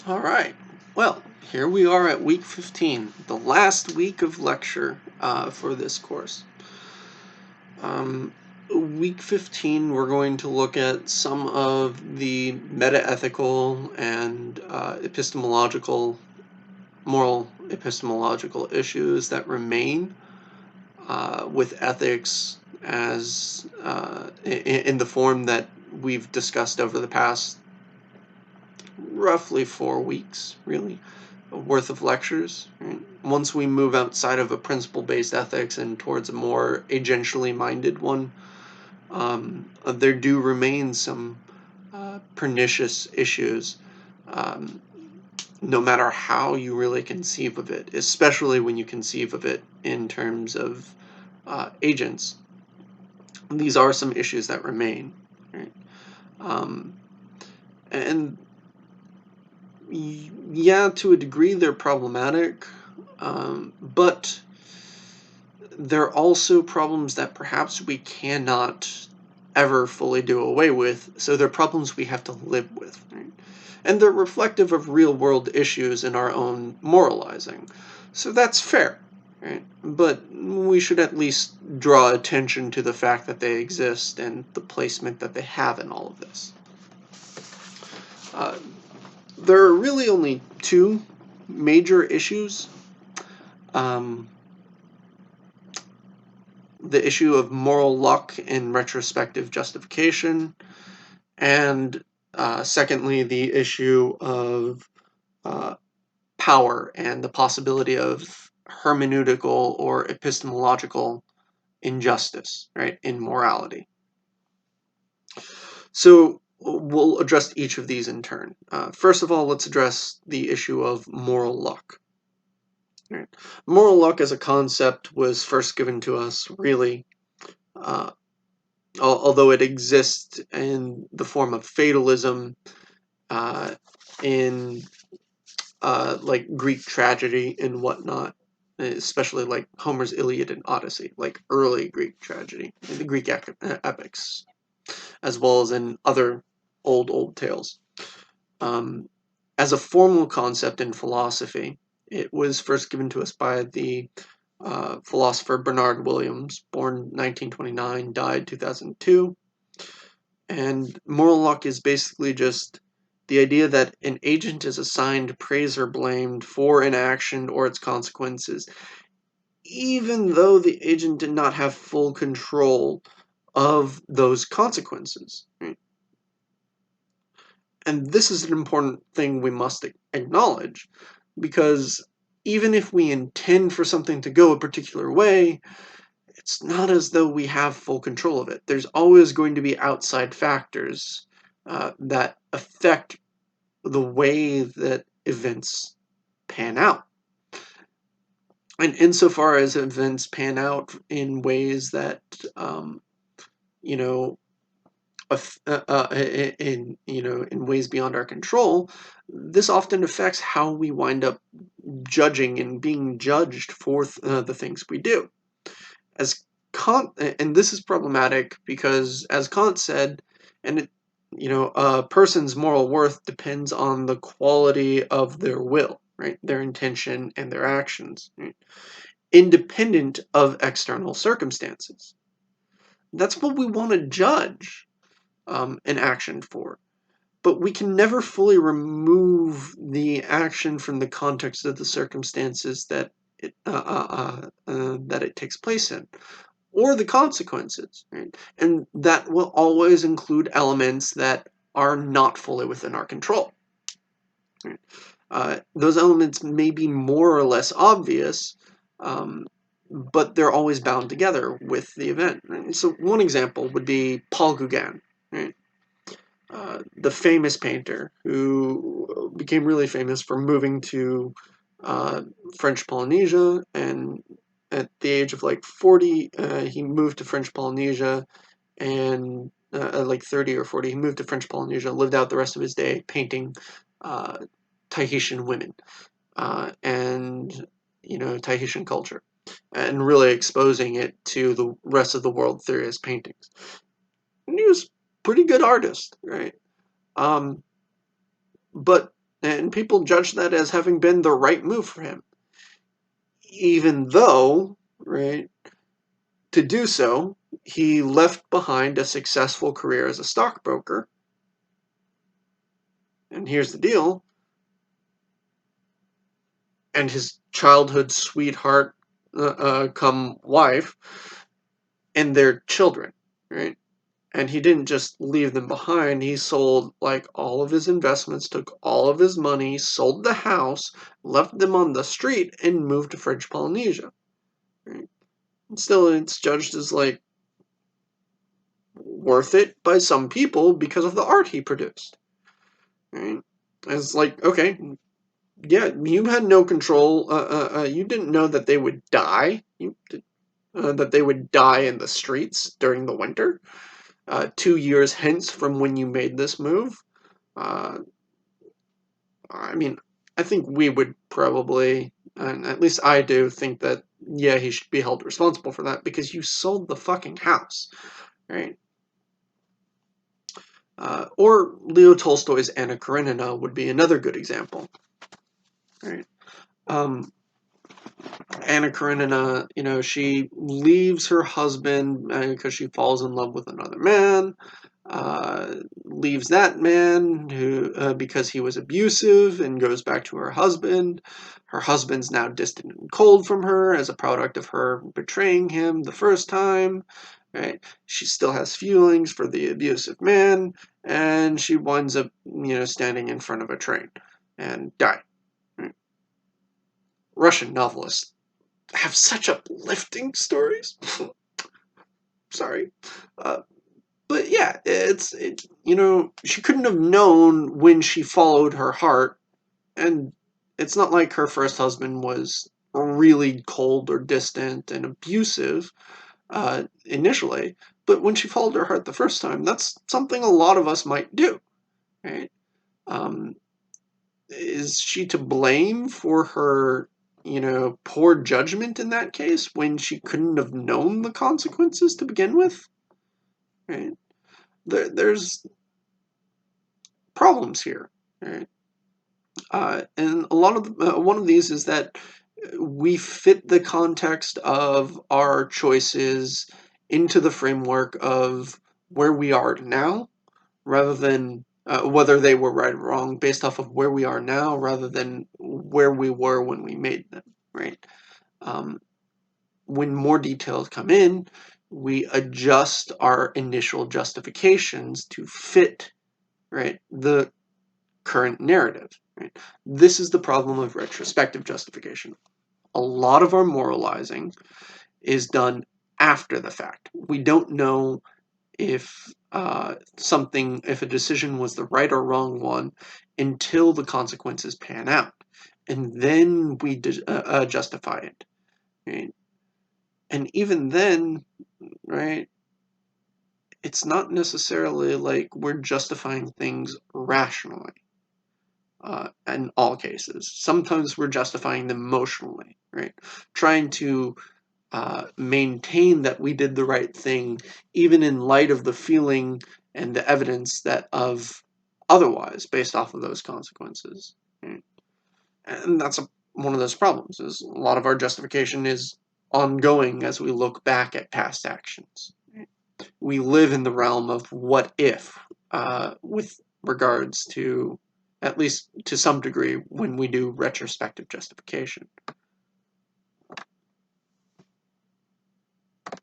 All right. Well, here we are at week 15, the last week of lecture for this course. Week 15, we're going to look at some of the meta-ethical and moral epistemological issues that remain with ethics as in the form that we've discussed over the past roughly 4 weeks, really, worth of lectures. Right? Once we move outside of a principle-based ethics and towards a more agentially minded one, there do remain some pernicious issues, no matter how you really conceive of it, especially when you conceive of it in terms of agents. These are some issues that remain. Right? And yeah, to a degree, they're problematic, but they're also problems that perhaps we cannot ever fully do away with, so they're problems we have to live with. Right? And they're reflective of real-world issues in our own moralizing, so that's fair. Right? But we should at least draw attention to the fact that they exist and the placement that they have in all of this. There are really only two major issues. The issue of moral luck in retrospective justification, and secondly, the issue of power and the possibility of hermeneutical or epistemological injustice, right, in morality. So we'll address each of these in turn. First of all, let's address the issue of moral luck. Right. Moral luck as a concept was first given to us, really, although it exists in the form of fatalism in like Greek tragedy and whatnot, especially like Homer's Iliad and Odyssey, like early Greek tragedy, in the Greek epics, as well as in other old tales. As a formal concept in philosophy, it was first given to us by the philosopher Bernard Williams, born 1929, died 2002. And moral luck is basically just the idea that an agent is assigned praise or blamed for an action or its consequences, even though the agent did not have full control of those consequences. Right? And this is an important thing we must acknowledge, because even if we intend for something to go a particular way, it's not as though we have full control of it. There's always going to be outside factors that affect the way that events pan out. And insofar as events pan out in ways that, you know, in ways beyond our control, this often affects how we wind up judging and being judged for the things we do. As Kant, and this is problematic because, as Kant said, and a person's moral worth depends on the quality of their will, right? Their intention and their actions, right? Independent of external circumstances. That's what we want to judge an action for. But we can never fully remove the action from the context of the circumstances that it takes place in, or the consequences, right? And that will always include elements that are not fully within our control. Right? Those elements may be more or less obvious, but they're always bound together with the event. Right? So one example would be Paul Gauguin, right? The famous painter who became really famous for moving to French Polynesia, and at the age of like 40, he moved to French Polynesia, and at like 30 or 40, he moved to French Polynesia, lived out the rest of his day painting Tahitian women and Tahitian culture, and really exposing it to the rest of the world through his paintings. And he was a pretty good artist, right? But and people judge that as having been the right move for him, even though, right, to do so, he left behind a successful career as a stockbroker. And here's the deal, and his childhood sweetheart, come wife, and their children, right? And he didn't just leave them behind. He sold like all of his investments, took all of his money, sold the house, left them on the street, and moved to French Polynesia. Right? And still, it's judged as like worth it by some people because of the art he produced. Right? It's like, okay, yeah, you had no control. You didn't know that they would die. That they would die in the streets during the winter. 2 years hence from when you made this move. Uh, I mean, I think we would probably, and at least I do, think that, yeah, he should be held responsible for that because you sold the fucking house, right? Or Leo Tolstoy's Anna Karenina would be another good example, right? Um, Anna Karenina, she leaves her husband because she falls in love with another man. Leaves that man who because he was abusive and goes back to her husband. Her husband's now distant and cold from her as a product of her betraying him the first time. Right? She still has feelings for the abusive man, and she winds up, standing in front of a train and die. Right? Russian novelists have such uplifting stories. Sorry. Uh, But yeah, she couldn't have known when she followed her heart, and it's not like her first husband was really cold or distant and abusive initially, but when she followed her heart the first time, that's something a lot of us might do, right? Um, is she to blame for her, poor judgment in that case when she couldn't have known the consequences to begin with, right? There's problems here, right? And a lot of one of these is that we fit the context of our choices into the framework of where we are now, rather than whether they were right or wrong, based off of where we are now, rather than where we were when we made them. Right? Um, when more details come in, we adjust our initial justifications to fit, right, the current narrative. Right? This is the problem of retrospective justification. A lot of our moralizing is done after the fact. We don't know if if a decision was the right or wrong one until the consequences pan out, and then we justify it. Right? And even then, right, it's not necessarily like we're justifying things rationally. In all cases. Sometimes we're justifying them emotionally, right? Trying to maintain that we did the right thing, even in light of the feeling and the evidence that of otherwise, based off of those consequences. Right? And that's one of those problems. Is a lot of our justification is ongoing as we look back at past actions. Right? We live in the realm of what if, with regards to, at least to some degree, when we do retrospective justification.